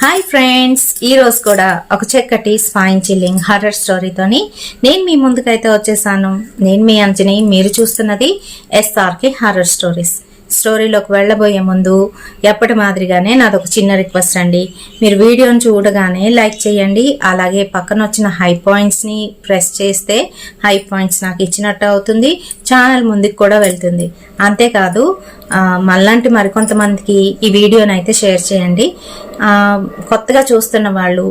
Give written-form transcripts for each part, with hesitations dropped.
Hi friends, ఈ రోజు కూడా ఒక చక్కటి స్పైన్ చిల్లింగ్ హర్రర్ స్టోరీతోని నేను మీ ముందుకైతే వచ్చేసాను. నేను మీ అంజని, మీరు చూస్తున్నది SRK హర్రర్ స్టోరీస్. స్టోరీలోకి వెళ్ళబోయే ముందు ఎప్పటి మాదిరిగానే నాదొక చిన్న రిక్వెస్ట్ అండి. మీరు వీడియోని చూడగానే లైక్ చేయండి. అలాగే పక్కన వచ్చిన హై పాయింట్స్ని ప్రెస్ చేస్తే హై పాయింట్స్ నాకు ఇచ్చినట్టు అవుతుంది, ఛానల్ ముందుకు కూడా వెళ్తుంది. అంతేకాదు మళ్ళంటి మరికొంతమందికి ఈ వీడియోని అయితే షేర్ చేయండి. కొత్తగా చూస్తున్న వాళ్ళు,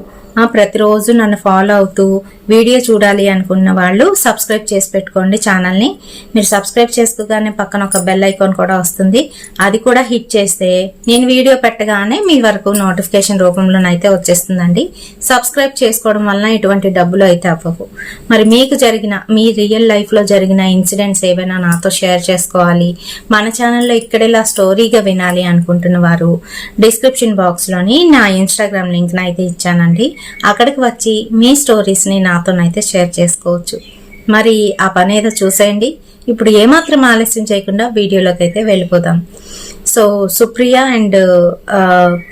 ప్రతిరోజు నన్ను ఫాలో అవుతూ వీడియో చూడాలి అనుకున్న వాళ్ళు సబ్స్క్రైబ్ చేసి పెట్టుకోండి ఛానల్ని. మీరు సబ్స్క్రైబ్ చేసుకోగానే పక్కన ఒక బెల్ ఐకాన్ కూడా వస్తుంది, అది కూడా హిట్ చేస్తే నేను వీడియో పెట్టగానే మీ వరకు నోటిఫికేషన్ రూపంలోనైతే వచ్చేస్తుందండి. సబ్స్క్రైబ్ చేసుకోవడం వలన ఇటువంటి డబ్బులు అయితే అవ్వవు. మరి మీకు జరిగిన, మీ రియల్ లైఫ్లో జరిగిన ఇన్సిడెంట్స్ ఏవైనా నాతో షేర్ చేసుకోవాలి, మన ఛానల్లో ఇక్కడేలా స్టోరీగా వినాలి అనుకుంటున్న వారు డిస్క్రిప్షన్ బాక్స్లోని నా ఇన్స్టాగ్రామ్ లింక్ని అయితే ఇచ్చానండి. అక్కడికి వచ్చి మీ స్టోరీస్ని నాతోనైతే షేర్ చేసుకోవచ్చు. మరి ఆ పని ఏదో చూసేయండి. ఇప్పుడు ఏమాత్రం ఆలస్యం చేయకుండా వీడియోలోకి అయితే వెళ్ళిపోదాం. సో సుప్రియ అండ్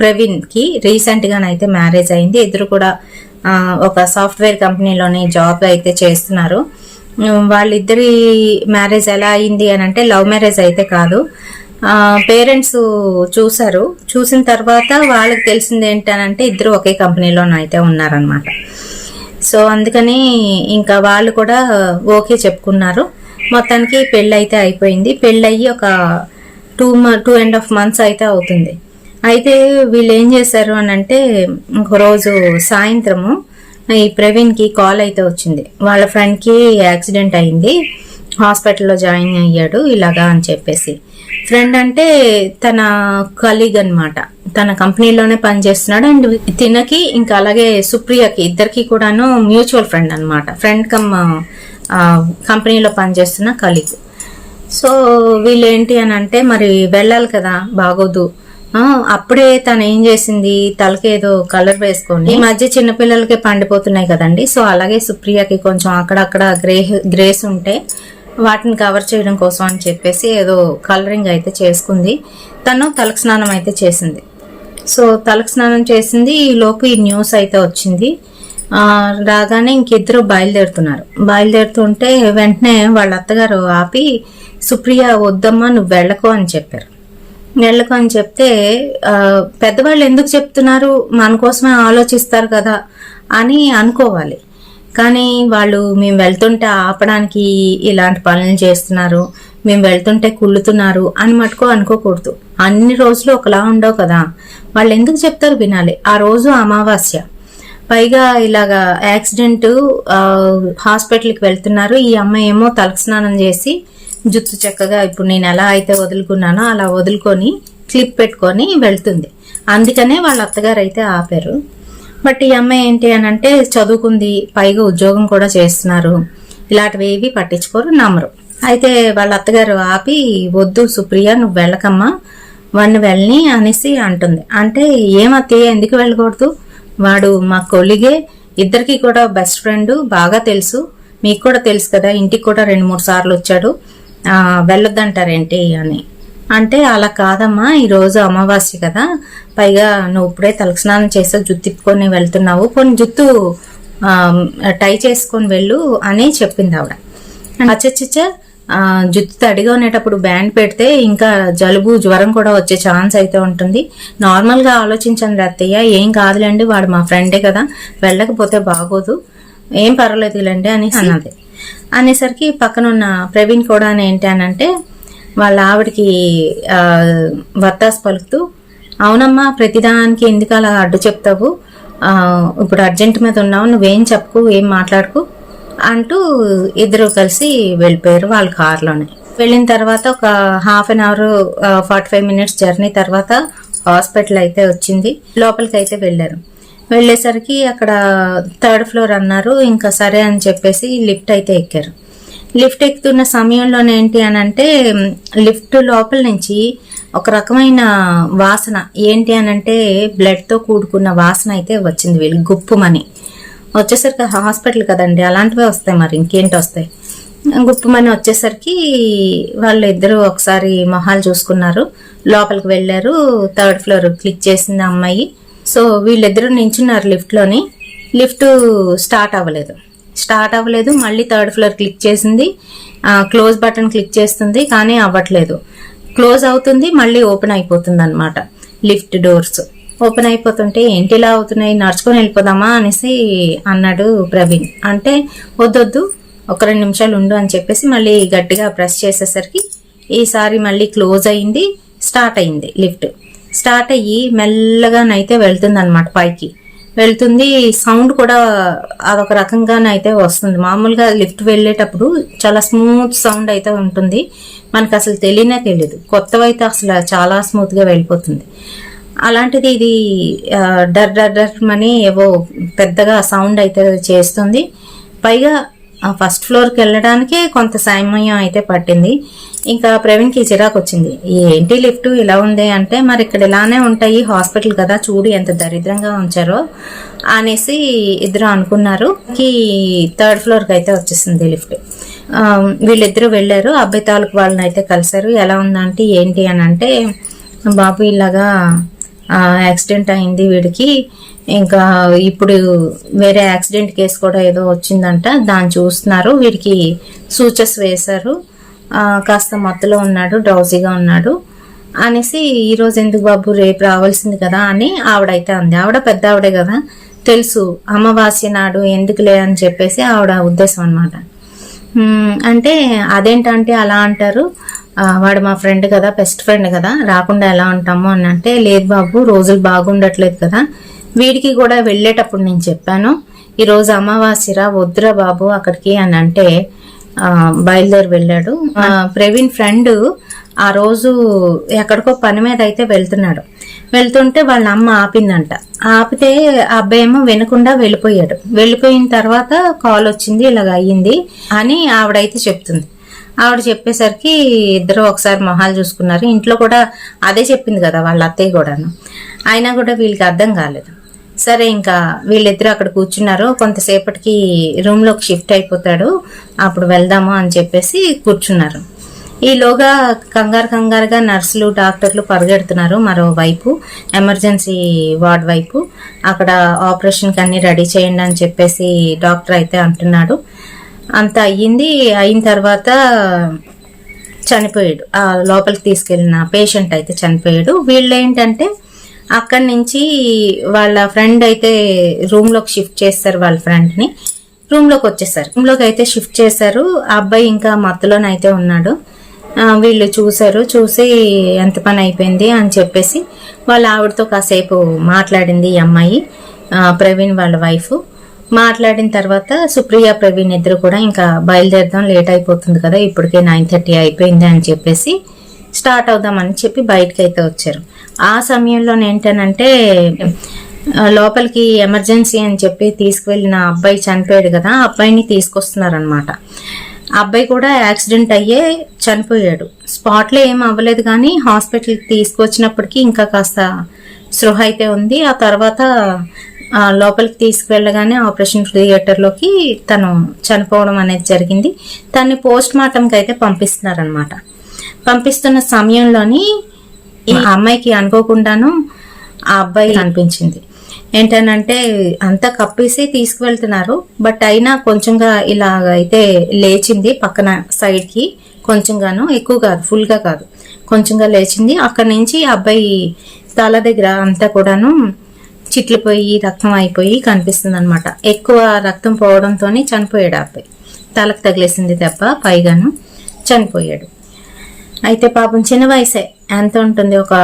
ప్రవీణ్కి రీసెంట్గానైతే మ్యారేజ్ అయింది. ఇద్దరు కూడా ఒక సాఫ్ట్వేర్ కంపెనీలోని జాబ్ అయితే చేస్తున్నారు. వాళ్ళిద్దరి మ్యారేజ్ ఎలా అయింది అని అంటే లవ్ మ్యారేజ్ అయితే కాదు. పేరెంట్స్ చూసారు, చూసిన తర్వాత వాళ్ళకి తెలిసింది ఏంటనంటే ఇద్దరు ఒకే కంపెనీలోనైతే ఉన్నారనమాట. సో అందుకని ఇంకా వాళ్ళు కూడా ఓకే చెప్పుకున్నారు. మొత్తానికి పెళ్ళి అయితే అయిపోయింది. పెళ్ళయ్యి ఒక 2.5 months అయితే అవుతుంది. అయితే వీళ్ళు ఏం చేశారు అని అంటే, ఒకరోజు సాయంత్రము ఈ ప్రవీణ్కి కాల్ అయితే వచ్చింది. వాళ్ళ ఫ్రెండ్కి యాక్సిడెంట్ అయింది, హాస్పిటల్లో జాయిన్ అయ్యాడు ఇలాగా అని చెప్పేసి. ఫ్రెండ్ అంటే తన కలీగ్ అనమాట, తన కంపెనీలోనే పనిచేస్తున్నాడు. అండ్ తినకి ఇంకా అలాగే సుప్రియకి ఇద్దరికి కూడాను మ్యూచువల్ ఫ్రెండ్ అనమాట. ఫ్రెండ్ కమ్ కంపెనీలో పనిచేస్తున్న కలీగ్. సో వీళ్ళు ఏంటి అని అంటే మరి వెళ్ళాలి కదా, బాగోదు. అప్పుడే తను ఏం చేసింది, తలకేదో కలర్ వేసుకొని, ఈ మధ్య చిన్నపిల్లలకి పండిపోతున్నాయి కదండి. సో అలాగే సుప్రియకి కొంచెం అక్కడక్కడ గ్రేస్ ఉంటే వాటిని కవర్ చేయడం కోసం అని చెప్పేసి ఏదో కలరింగ్ అయితే చేసుకుంది. తను తలకు స్నానం అయితే చేసింది. సో తలకు స్నానం చేసింది, ఈ లోపు ఈ న్యూస్ అయితే వచ్చింది. రాగానే ఇంకిద్దరు బయలుదేరుతుంటే వెంటనే వాళ్ళ అత్తగారు ఆపి, సుప్రియ వద్దమ్మా నువ్వు వెళ్ళకు అని చెప్పారు. వెళ్ళకు అని చెప్తే పెద్దవాళ్ళు ఎందుకు చెప్తున్నారు, మన కోసమే ఆలోచిస్తారు కదా అని అనుకోవాలి. కానీ వాళ్ళు మేము వెళ్తుంటే ఆపడానికి ఇలాంటి పనులు చేస్తున్నారు, మేము వెళ్తుంటే కుళ్ళుతున్నారు అని మటుకు అనుకోకూడదు. అన్ని రోజులు ఒకలా ఉండవు కదా, వాళ్ళు ఎందుకు చెప్తారు వినాలి. ఆ రోజు అమావాస్య, పైగా ఇలాగా యాక్సిడెంట్, హాస్పిటల్కి వెళ్తున్నారు. ఈ అమ్మాయి ఏమో తలకు స్నానం చేసి జుత్తు చక్కగా ఇప్పుడు నేను ఎలా అయితే వదులుకున్నానో అలా వదులుకొని క్లిప్ పెట్టుకొని వెళ్తుంది. అందుకనే వాళ్ళ అత్తగారు అయితే ఆపారు. బట్ ఈ అమ్మాయి ఏంటి అని అంటే చదువుకుంది, పైగా ఉద్యోగం కూడా చేస్తున్నారు, ఇలాంటివి ఏవి పట్టించుకోరు, నమ్మరు. అయితే వాళ్ళ అత్తగారు ఆపి, వద్దు సుప్రియ నువ్వు వెళ్ళకమ్మా, వాడిని వెళ్ళని అనేసి అంటుంది. అంటే ఏమత్తయ్య ఎందుకు వెళ్ళకూడదు, వాడు మా కొలిగే, ఇద్దరికి కూడా బెస్ట్ ఫ్రెండ్, బాగా తెలుసు, మీకు కూడా తెలుసు కదా, ఇంటికి కూడా 2-3 సార్లు వచ్చాడు, వెళ్ళొద్దంటారేంటి అని అంటే, అలా కాదమ్మా ఈరోజు అమావాస్య కదా, పైగా నువ్వు ఇప్పుడే తలకు స్నానం చేసి జుత్తు తిప్పుకొని వెళ్తున్నావు, కొన్ని జుత్తు టై చేసుకొని వెళ్ళు అని చెప్పింది ఆవిడ. అచ్చచ్చ, జుత్తు తడిగా ఉండేటప్పుడు బ్యాండ్ పెడితే ఇంకా జలుబు జ్వరం కూడా వచ్చే ఛాన్స్ అయితే ఉంటుంది. నార్మల్గా ఆలోచించండి అత్తయ్య, ఏం కాదులేండి, వాడు మా ఫ్రెండే కదా, వెళ్ళకపోతే బాగోదు, ఏం పర్వాలేదులేండి అని అన్నది. అనేసరికి పక్కనున్న ప్రవీణ్ కూడా ఏంటి అని అంటే వాళ్ళ ఆవిడకి వత్తాసు పలుకుతూ, అవునమ్మా ప్రతిదానికి ఎందుకు అలా అడ్డు చెప్తావు, ఇప్పుడు అర్జెంట్ మీద ఉన్నావు, నువ్వేం చెప్పకు, ఏం మాట్లాడుకు అంటూ ఇద్దరు కలిసి వెళ్ళిపోయారు వాళ్ళ కార్లోనే. వెళ్ళిన తర్వాత ఒక 1/2 hour 45 minutes జర్నీ తర్వాత హాస్పిటల్ అయితే వచ్చింది. లోపలికి అయితే వెళ్ళారు. వెళ్ళేసరికి అక్కడ 3rd floor అన్నారు. ఇంకా సరే అని చెప్పేసి లిఫ్ట్ అయితే ఎక్కారు. లిఫ్ట్ ఎక్కుతున్న సమయంలోనే ఏంటి అని అంటే లిఫ్ట్ లోపల నుంచి ఒక రకమైన వాసన, ఏంటి అని అంటే బ్లడ్తో కూడుకున్న వాసన అయితే వచ్చింది. వీళ్ళు గుప్పుమని వచ్చేసరికి హాస్పిటల్ కదండి, అలాంటివే వస్తాయి, మరి ఇంకేంటి వస్తాయి. గుప్పుమని వచ్చేసరికి వాళ్ళు ఇద్దరు ఒకసారి మొహాలు చూసుకున్నారు, లోపలికి వెళ్ళారు. 3rd floor క్లిక్ చేసింది అమ్మాయి. సో వీళ్ళిద్దరూ నించున్నారు లిఫ్ట్లోని. లిఫ్ట్ స్టార్ట్ అవ్వలేదు. మళ్ళీ థర్డ్ ఫ్లోర్ క్లిక్ చేసింది, క్లోజ్ బటన్ క్లిక్ చేస్తుంది, కానీ అవ్వట్లేదు. క్లోజ్ అవుతుంది, మళ్ళీ ఓపెన్ అయిపోతుంది అనమాట. లిఫ్ట్ డోర్స్ ఓపెన్ అయిపోతుంటే ఏంటి ఇలా అవుతున్నాయి, నడుచుకొని వెళ్ళిపోదామా అనేసి అన్నాడు ప్రవీణ్. అంటే వద్దొద్దు, ఒక 2 నిమిషాలు ఉండు అని చెప్పేసి మళ్ళీ గట్టిగా ప్రెస్ చేసేసరికి ఈసారి మళ్ళీ క్లోజ్ అయింది. స్టార్ట్ అయింది. లిఫ్ట్ స్టార్ట్ అయ్యి మెల్లగానైతే వెళ్తుంది అనమాట. పైకి వెళ్తుంది. సౌండ్ కూడా అదొక రకంగానైతే వస్తుంది. మామూలుగా లిఫ్ట్ వెళ్ళేటప్పుడు చాలా స్మూత్ సౌండ్ అయితే ఉంటుంది, మనకు అసలు తెలియదు. కొత్తవైతే అసలు చాలా స్మూత్ గా వెళ్ళిపోతుంది. అలాంటిది ఇది డర్ డర్ డర్ అని ఏవో పెద్దగా సౌండ్ అయితే చేస్తుంది. పైగా ఫస్ట్ ఫ్లోర్కి వెళ్ళడానికే కొంత సమయం అయితే పట్టింది. ఇంకా ప్రవీణ్కి చిరాకు వచ్చింది. ఏంటి లిఫ్ట్ ఇలా ఉంది అంటే, మరి ఇక్కడ ఇలానే ఉంటాయి, హాస్పిటల్ కదా, చూడు ఎంత దరిద్రంగా ఉంచారో అనేసి ఇద్దరు అనుకున్నారు. థర్డ్ ఫ్లోర్కి అయితే వచ్చేసింది లిఫ్ట్. వీళ్ళిద్దరూ వెళ్ళారు. అబ్బాయి తాలూకు వాళ్ళని అయితే కలిశారు. ఎలా ఉందంటే ఏంటి అని అంటే, బాబు ఇలాగా యాక్సిడెంట్ అయింది వీడికి, ఇంకా ఇప్పుడు వేరే యాక్సిడెంట్ కేసు కూడా ఏదో వచ్చిందంట, దాన్ని చూస్తున్నారు, వీడికి సూచస్ వేశారు, కాస్త మత్తులో ఉన్నాడు, డ్రౌజీగా ఉన్నాడు అనేసి, ఈరోజు ఎందుకు బాబు రేపు రావాల్సింది కదా అని ఆవిడైతే అంది. ఆవిడ పెద్ద ఆవిడే కదా, తెలుసు అమావాస్య నాడు ఎందుకులే అని చెప్పేసి ఆవిడ ఉద్దేశం అనమాట. అంటే అదేంటంటే అలా అంటారు, వాడు మా ఫ్రెండ్ కదా, బెస్ట్ ఫ్రెండ్ కదా, రాకుండా ఎలా ఉంటాము అని అంటే, లేదు బాబు రోజులు బాగుండట్లేదు కదా, వీడికి కూడా వెళ్ళేటప్పుడు నేను చెప్పాను ఈరోజు అమావాస్యరా, వద్దురా బాబు అక్కడికి అని అంటే బయలుదేరి వెళ్ళాడు. ప్రవీణ్ ఫ్రెండ్ ఆ రోజు ఎక్కడికో పని మీద అయితే వెళ్తుంటే వాళ్ళ అమ్మ ఆపిందంట. ఆపితే ఆ అబ్బాయి ఏమో వినకుండా వెళ్ళిపోయాడు. వెళ్ళిపోయిన తర్వాత కాల్ వచ్చింది, ఇలాగ అయ్యింది అని ఆవిడైతే చెప్తుంది. ఆవిడ చెప్పేసరికి ఇద్దరు ఒకసారి మొహాలు చూసుకున్నారు. ఇంట్లో కూడా అదే చెప్పింది కదా వాళ్ళ అత్తయ్య కూడాను, అయినా కూడా వీళ్ళకి అర్థం కాలేదు. సరే ఇంకా వీళ్ళిద్దరు అక్కడ కూర్చున్నారు. కొంతసేపటికి రూమ్లోకి షిఫ్ట్ అయిపోతాడు, అప్పుడు వెళ్దాము అని చెప్పేసి కూర్చున్నారు. ఈలోగా కంగారుగా నర్సులు డాక్టర్లు పరిగెడుతున్నారు మరోవైపు, ఎమర్జెన్సీ వార్డ్ వైపు. అక్కడ ఆపరేషన్కి అన్ని రెడీ చేయండి అని చెప్పేసి డాక్టర్ అయితే అంటున్నాడు. అంత అయిన తర్వాత చనిపోయాడు. ఆ లోపలికి తీసుకెళ్లిన పేషెంట్ అయితే చనిపోయాడు. వీళ్ళు ఏంటంటే అక్కడి నుంచి వాళ్ళ ఫ్రెండ్ అయితే రూమ్లోకి షిఫ్ట్ చేస్తారు. వాళ్ళ ఫ్రెండ్ని రూమ్లోకి వచ్చేసారు. రూమ్లోకి అయితే షిఫ్ట్ చేశారు. ఆ అబ్బాయి ఇంకా మత్తులోనైతే ఉన్నాడు. వీళ్ళు చూసి ఎంత పని అయిపోయింది అని చెప్పేసి వాళ్ళ ఆవిడతో కాసేపు మాట్లాడింది ఈ అమ్మాయి, ప్రవీణ్ వాళ్ళ వైఫ్. మాట్లాడిన తర్వాత సుప్రియ ప్రవీణ్ ఇద్దరు కూడా ఇంకా బయలుదేరదాం, లేట్ అయిపోతుంది కదా, ఇప్పటికే 9:30 అయిపోయింది అని చెప్పేసి స్టార్ట్ అవుదామని చెప్పి బయటకి అయితే వచ్చారు. ఆ సమయంలో ఏంటనంటే లోపలికి ఎమర్జెన్సీ అని చెప్పి తీసుకువెళ్ళిన అబ్బాయి చనిపోయాడు కదా, ఆ అబ్బాయిని తీసుకొస్తున్నారనమాట. అబ్బాయి కూడా యాక్సిడెంట్ అయ్యే చనిపోయాడు. స్పాట్లో ఏం అవ్వలేదు, కానీ హాస్పిటల్కి తీసుకొచ్చినప్పటికీ ఇంకా కాస్త స్పృహ అయితే ఉంది. ఆ తర్వాత లోపలికి తీసుకువెళ్ళగానే ఆపరేషన్ థియేటర్లోకి తను చనిపోవడం అనేది జరిగింది. తన్ని పోస్ట్ మార్టంకి అయితే పంపిస్తున్నారనమాట. పంపిస్తున్న సమయంలోని ఈ అమ్మాయికి అనుకోకుండాను ఆ అబ్బాయి అనిపించింది. ఏంటనంటే అంతా కప్పేసి తీసుకువెళ్తున్నారు, బట్ అయినా కొంచెంగా ఇలాగ అయితే లేచింది పక్కన సైడ్కి, కొంచెంగాను, ఎక్కువ కాదు, ఫుల్గా కాదు, కొంచెంగా లేచింది. అక్కడి నుంచి అబ్బాయి తల దగ్గర అంతా కూడాను చిట్లిపోయి రక్తం అయిపోయి కనిపిస్తుంది అనమాట. ఎక్కువ రక్తం పోవడంతో చనిపోయాడు అబ్బాయి. తలకు తగిలేసింది దెబ్బ, పైగాను చనిపోయాడు. అయితే పాపం చిన్న వయసే, ఎంత ఉంటుంది, ఒక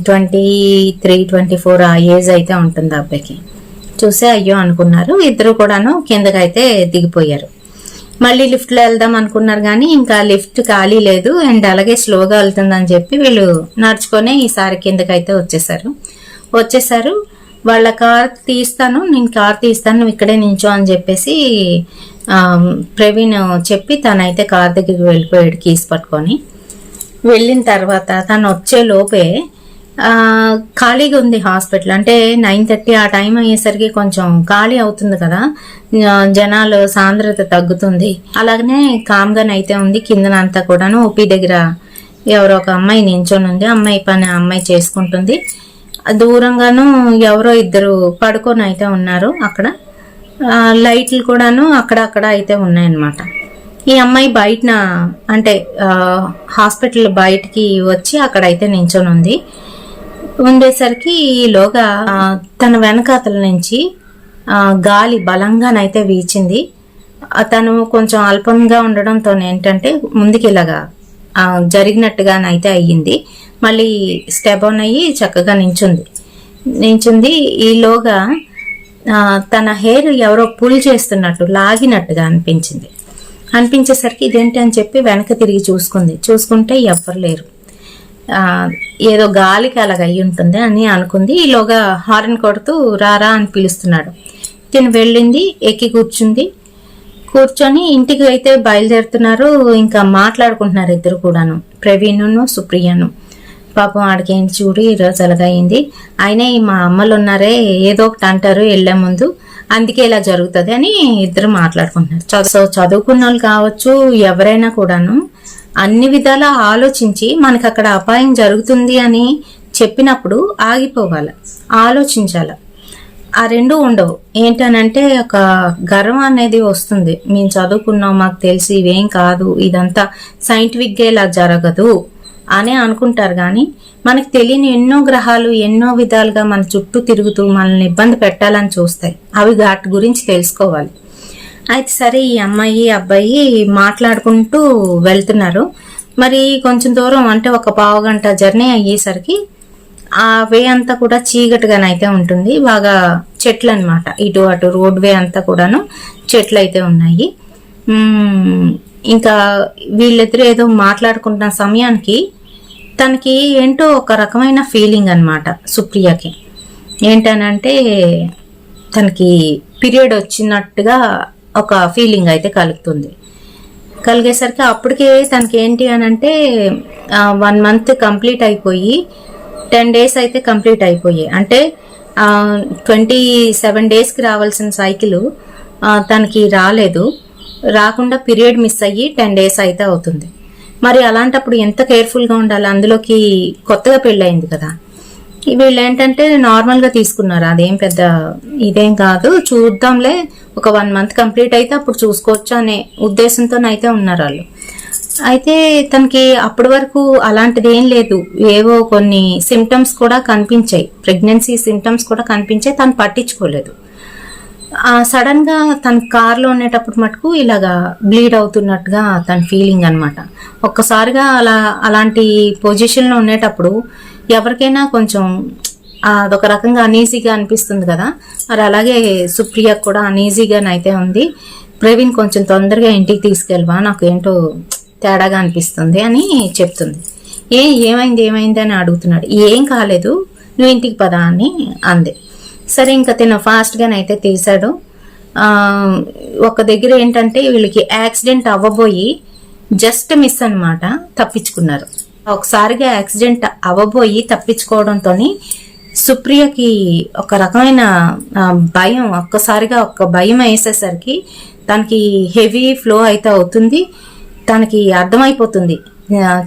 23-24 ఆ ఏజ్ అయితే ఉంటుంది అబ్బాయికి. చూసే అయ్యో అనుకున్నారు. ఇద్దరు కూడాను కిందకైతే దిగిపోయారు. మళ్ళీ లిఫ్ట్లో వెళ్దాం అనుకున్నారు, కానీ ఇంకా లిఫ్ట్ ఖాళీ లేదు అండ్ అలాగే స్లోగా వెళ్తుందని చెప్పి వీళ్ళు నడుచుకొని ఈసారి కిందకైతే వచ్చేసారు. వాళ్ళ నేను కార్ తీస్తాను, నువ్వు ఇక్కడే నించో అని చెప్పేసి ప్రవీణ్ చెప్పి తనైతే కార్ దగ్గరికి వెళ్ళిపోయాడు కీస్ పట్టుకొని. వెళ్ళిన తర్వాత తను వచ్చే లోపే ఖాళీగా ఉంది హాస్పిటల్. అంటే 9:30 ఆ టైం అయ్యేసరికి కొంచెం ఖాళీ అవుతుంది కదా, జనాలు సాంద్రత తగ్గుతుంది. అలాగనే కామ్గానైతే ఉంది. కిందనంతా కూడాను ఓపీ దగ్గర ఎవరో ఒక అమ్మాయి నించొని ఉంది. అమ్మాయి పని అమ్మాయి చేసుకుంటుంది. దూరంగాను ఎవరో ఇద్దరు పడుకొని అయితే ఉన్నారు అక్కడ. లైట్లు కూడాను అక్కడ అయితే ఉన్నాయన్నమాట. ఈ అమ్మాయి బయటన అంటే హాస్పిటల్ బయటికి వచ్చి అక్కడైతే నించొని ఉంది. ఉండేసరికి ఈలోగా తన వెనకాతల నుంచి గాలి బలంగానైతే వీచింది. తను కొంచెం అల్పంగా ఉండడంతో ఏంటంటే ముందుకి ఇలాగా జరిగినట్టుగానైతే అయ్యింది. మళ్ళీ స్టెప్ ఆన్ అయ్యి చక్కగా నించుంది. ఈలోగా తన హెయిర్ ఎవరో పుల్ చేస్తున్నట్టు లాగినట్టుగా అనిపించేసరికి ఇదేంటి అని చెప్పి వెనక తిరిగి చూసుకుంటే ఎవ్వరు లేరు. ఏదో గాలికి అలాగ అయ్యి ఉంటుంది అని అనుకుంది. ఈలోగా హార్న్ కొడుతూ రారా అని పిలుస్తున్నాడు. తిను వెళ్ళింది, ఎక్కి కూర్చొని ఇంటికి అయితే బయలుదేరుతున్నారు. ఇంకా మాట్లాడుకుంటున్నారు ఇద్దరు కూడాను, ప్రవీణ్ను సుప్రియను. పాపం ఆడికేంటి చూడు ఈరోజు అలాగయింది, అయినా మా అమ్మలు ఉన్నారే ఏదో ఒకటి అంటారు వెళ్లే ముందు, అందుకే ఇలా జరుగుతుంది అని ఇద్దరు మాట్లాడుకుంటున్నారు. సో చదువుకున్న వాళ్ళు కావచ్చు ఎవరైనా కూడాను అన్ని విధాలా ఆలోచించి మనకు అక్కడ అపాయం జరుగుతుంది అని చెప్పినప్పుడు ఆగిపోవాలి, ఆలోచించాలి. ఆ రెండు ఉండవు. ఏంటనంటే ఒక గర్వం అనేది వస్తుంది, మేము చదువుకున్నాం మాకు తెలిసి ఇవేం కాదు, ఇదంతా సైంటిఫిక్గా ఇలా జరగదు అని అనుకుంటారు. కానీ మనకు తెలియని ఎన్నో గ్రహాలు ఎన్నో విధాలుగా మన చుట్టూ తిరుగుతూ మనల్ని ఇబ్బంది పెట్టాలని చూస్తాయి. అవి వాటి గురించి తెలుసుకోవాలి. అయితే సరే ఈ అమ్మాయి అబ్బాయి మాట్లాడుకుంటూ వెళ్తున్నారు. మరి కొంచెం దూరం అంటే ఒక పావు గంట జర్నీ అయ్యేసరికి ఆ వే అంతా కూడా చీకటిగానైతే ఉంటుంది. బాగా చెట్లు అనమాట, ఇటు అటు రోడ్ వే అంతా కూడాను చెట్లు అయితే ఉన్నాయి. ఇంకా వీళ్ళిద్దరూ ఏదో మాట్లాడుకుంటున్న సమయానికి తనకి ఏంటో ఒక రకమైన ఫీలింగ్ అనమాట సుప్రియకి. ఏంటనంటే తనకి పీరియడ్ వచ్చినట్టుగా ఒక ఫీలింగ్ అయితే కలిగేసరికి అప్పటికే తనకి ఏంటి అని అంటే 1 month కంప్లీట్ అయిపోయి 10 days అయితే కంప్లీట్ అయిపోయాయి. అంటే 27 daysకి రావాల్సిన సైకిల్ తనకి రాకుండా పీరియడ్ మిస్ అయ్యి 10 days అయితే అవుతుంది. మరి అలాంటప్పుడు ఎంత కేర్ఫుల్గా ఉండాలి, అందులోకి కొత్తగా పెళ్ళయింది కదా. వీళ్ళు ఏంటంటే నార్మల్గా తీసుకున్నారు, అదేం పెద్ద ఇదేం కాదు, చూద్దాంలే ఒక 1 month కంప్లీట్ అయితే అప్పుడు చూసుకోవచ్చు అనే ఉద్దేశంతోనైతే ఉన్నారు వాళ్ళు. అయితే తనకి అప్పటి వరకు అలాంటిది ఏం లేదు, ఏవో కొన్ని సిమ్టమ్స్ కూడా కనిపించాయి, ప్రెగ్నెన్సీ సిమ్టమ్స్ కూడా కనిపించాయి, తను పట్టించుకోలేదు. సడన్ గా తన కార్లో ఉండేటప్పుడు మటుకు ఇలాగా బ్లీడ్ అవుతున్నట్టుగా తన ఫీలింగ్ అనమాట. ఒక్కసారిగా అలాంటి పొజిషన్లో ఉండేటప్పుడు ఎవరికైనా కొంచెం అదొక రకంగా అనీజీగా అనిపిస్తుంది కదా. మరి అలాగే సుప్రియ కూడా అనీజీగానైతే ఉంది. ప్రవీణ్ కొంచెం తొందరగా ఇంటికి తీసుకెళ్ళవా, నాకు ఏంటో తేడాగా అనిపిస్తుంది అని చెప్తుంది. ఏమైంది అని అడుగుతున్నాడు. ఏం కాలేదు, నువ్వు ఇంటికి పదా అని అంది. సరే ఇంకా తిన ఫాస్ట్గానైతే తీశాడు. ఒక దగ్గర ఏంటంటే వీళ్ళకి యాక్సిడెంట్ అవ్వబోయి జస్ట్ మిస్ అనమాట, తప్పించుకున్నారు. ఒకసారిగా యాక్సిడెంట్ అవ్వబోయి తప్పించుకోవడంతో సుప్రియకి ఒక రకమైన భయం, ఒక్కసారిగా ఒక భయం వేసేసరికి తనకి హెవీ ఫ్లో అయితే అవుతుంది. తనకి అర్థమైపోతుంది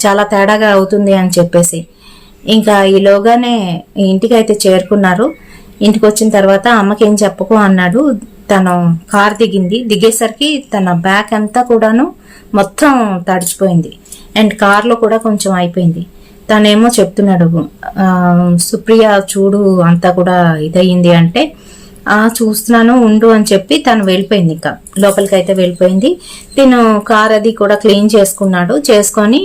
చాలా తేడాగా అవుతుంది అని చెప్పేసి. ఇంకా ఈలోగానే ఇంటికి అయితే చేరుకున్నారు. ఇంటికి వచ్చిన తర్వాత అమ్మకి ఏం చెప్పకు అన్నాడు. తను కార్ దిగేసరికి తన బ్యాక్ అంతా కూడాను మొత్తం తడిచిపోయింది అండ్ కార్లో కూడా కొంచెం అయిపోయింది. తనేమో చెప్తున్నాడు, సుప్రియ చూడు అంతా కూడా ఇదయింది అంటే చూస్తున్నాను ఉండు అని చెప్పి తను వెళ్ళిపోయింది. ఇంకా లోపలికి అయితే వెళ్ళిపోయింది. తిను కార్ అది కూడా క్లీన్ చేసుకొని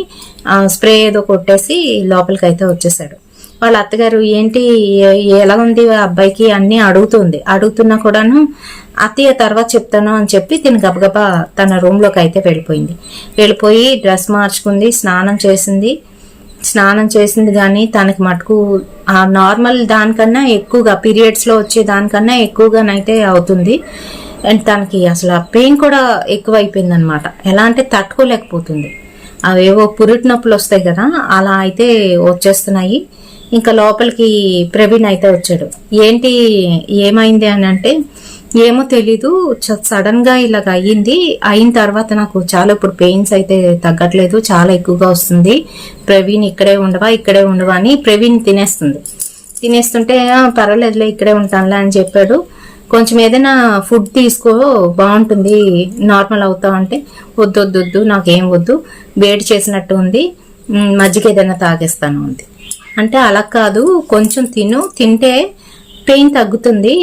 స్ప్రే ఏదో కొట్టేసి లోపలికి అయితే వచ్చేసాడు. వాళ్ళ అత్తగారు ఏంటి ఎలా ఉంది అబ్బాయికి అన్ని అడుగుతున్నా కూడాను అత్తయ్య తర్వాత చెప్తాను అని చెప్పి తిని గబగబా తన రూమ్ లోకి అయితే వెళ్ళిపోయి డ్రెస్ మార్చుకుంది, స్నానం చేసింది కానీ తనకి మటుకు ఆ నార్మల్ దానికన్నా ఎక్కువగా పీరియడ్స్ లో వచ్చే దానికన్నా ఎక్కువగానైతే అవుతుంది. అండ్ తనకి అసలు పెయిన్ కూడా ఎక్కువ అయిపోయింది అనమాట. ఎలా అంటే తట్టుకోలేకపోతుంది. అవేవో పురిటి నొప్పులు వస్తాయి కదా, అలా అయితే వచ్చేస్తున్నాయి. ఇంకా లోపలికి ప్రవీణ్ అయితే వచ్చాడు. ఏంటి ఏమైంది అని అంటే ఏమో తెలీదు, సడన్ గా ఇలాగ అయిన తర్వాత నాకు చాలా ఇప్పుడు పెయిన్స్ అయితే తగ్గట్లేదు, చాలా ఎక్కువగా వస్తుంది, ప్రవీణ్ ఇక్కడే ఉండవా అని ప్రవీణ్ తినేస్తుంది. తినేస్తుంటే పర్వాలేదులే ఇక్కడే ఉంటానులే అని చెప్పాడు. కొంచెం ఏదైనా ఫుడ్ తీసుకో బాగుంటుంది, నార్మల్ అవుతావు అంటే వద్దు వద్దు వద్దు నాకేం వద్దు, వేడి చేసినట్టు ఉంది, మజ్జిగ ఏదైనా తాగేస్తాను ఉంది. అంటే అలా కాదు, కొంచెం తింటే పెయిన్ తగ్గుతుంది,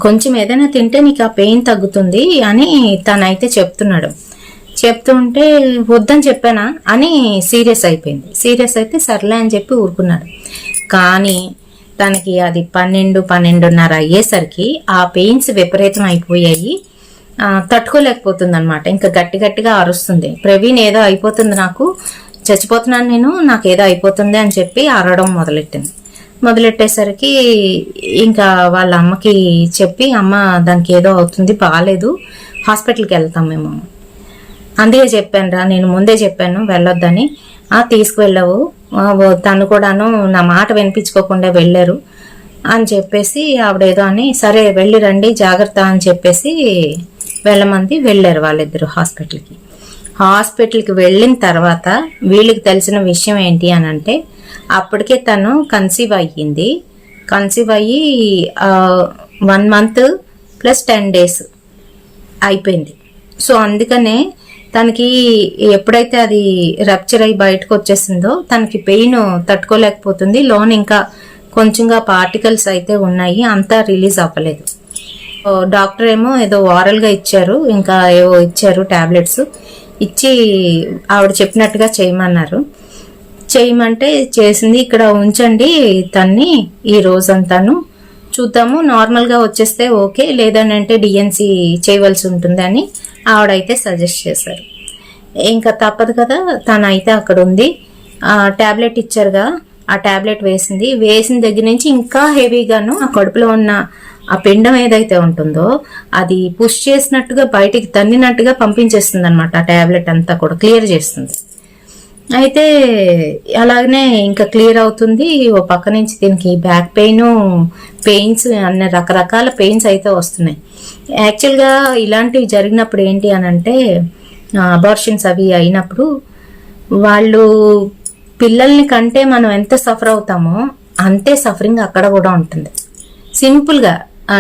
కొంచెం ఏదైనా తింటే నీకు ఆ పెయిన్ తగ్గుతుంది అని తనైతే చెప్తున్నాడు. చెప్తుంటే వద్దని చెప్పానా అని సీరియస్ అయిపోయింది. సీరియస్ అయితే సర్లే అని చెప్పి ఊరుకున్నాడు. కానీ తనకి అది 12-12:30 అయ్యేసరికి ఆ పెయిన్స్ విపరీతం అయిపోయాయి. తట్టుకోలేకపోతుంది అనమాట. ఇంకా గట్టి గట్టిగా అరుస్తుంది. ప్రవీణ్ ఏదో అయిపోతుంది, నాకు చచ్చిపోతున్నాను నేను, నాకు ఏదో అయిపోతుంది అని చెప్పి అరవడం మొదలెట్టేసరికి ఇంకా వాళ్ళ అమ్మకి చెప్పి, అమ్మ దానికి ఏదో అవుతుంది, బాగాలేదు, హాస్పిటల్కి వెళ్తాం మేము. అందుకే చెప్పాను రా, నేను ముందే చెప్పాను వెళ్ళొద్దని. తీసుకువెళ్ళవు, తను కూడాను నా మాట వినిపించుకోకుండా వెళ్ళారు అని చెప్పేసి ఆవిడేదో అని, సరే వెళ్ళి రండి జాగ్రత్త అని చెప్పేసి వెళ్ళమంది. వెళ్ళారు వాళ్ళిద్దరు హాస్పిటల్కి వెళ్ళిన తర్వాత వీళ్ళకి తెలిసిన విషయం ఏంటి అని అంటే, అప్పటికే తను కన్సీవ్ అయ్యింది. కన్సీవ్ అయ్యి 1 month + 10 days అయిపోయింది. సో అందుకనే తనకి ఎప్పుడైతే అది రప్చర్ అయ్యి బయటకు వచ్చేసిందో తనకి పెయిన్ తట్టుకోలేకపోతుంది. లోన్ ఇంకా కొంచెంగా పార్టికల్స్ అయితే ఉన్నాయి, అంతా రిలీజ్ అవ్వలేదు. డాక్టర్ ఏమో ఏదో వారల్గా ఇచ్చారు, ఇంకా ఏవో ఇచ్చారు టాబ్లెట్స్ ఇచ్చి ఆవిడ చెప్పినట్టుగా చేయమంటే చేసింది. ఇక్కడ ఉంచండి తన్ని ఈ రోజంతాను, చూద్దాము, నార్మల్గా వచ్చేస్తే ఓకే, లేదనంటే డిఎన్సి చేయవలసి ఉంటుంది అని ఆవిడైతే సజెస్ట్ చేశారు. ఇంకా తప్పదు కదా, తనైతే అక్కడ ఉంది. టాబ్లెట్ ఇచ్చారుగా, ఆ టాబ్లెట్ వేసిన దగ్గర నుంచి ఇంకా హెవీగాను ఆ కడుపులో ఉన్న ఆ పిండం ఏదైతే ఉంటుందో అది పుష్ చేసినట్టుగా బయటికి తన్నినట్టుగా పంపించేస్తుంది అనమాట. ఆ టాబ్లెట్ అంతా కూడా క్లియర్ చేస్తుంది. అయితే అలాగనే ఇంకా క్లియర్ అవుతుంది. ఓ పక్క నుంచి దీనికి బ్యాక్ పెయిన్స్ అన్ని రకరకాల పెయిన్స్ అయితే వస్తున్నాయి. యాక్చువల్గా ఇలాంటివి జరిగినప్పుడు ఏంటి అని అంటే, అబార్షన్స్ అవి అయినప్పుడు వాళ్ళు పిల్లల్ని కంటే మనం ఎంత సఫర్ అవుతామో అంతే సఫరింగ్ అక్కడ కూడా ఉంటుంది. సింపుల్గా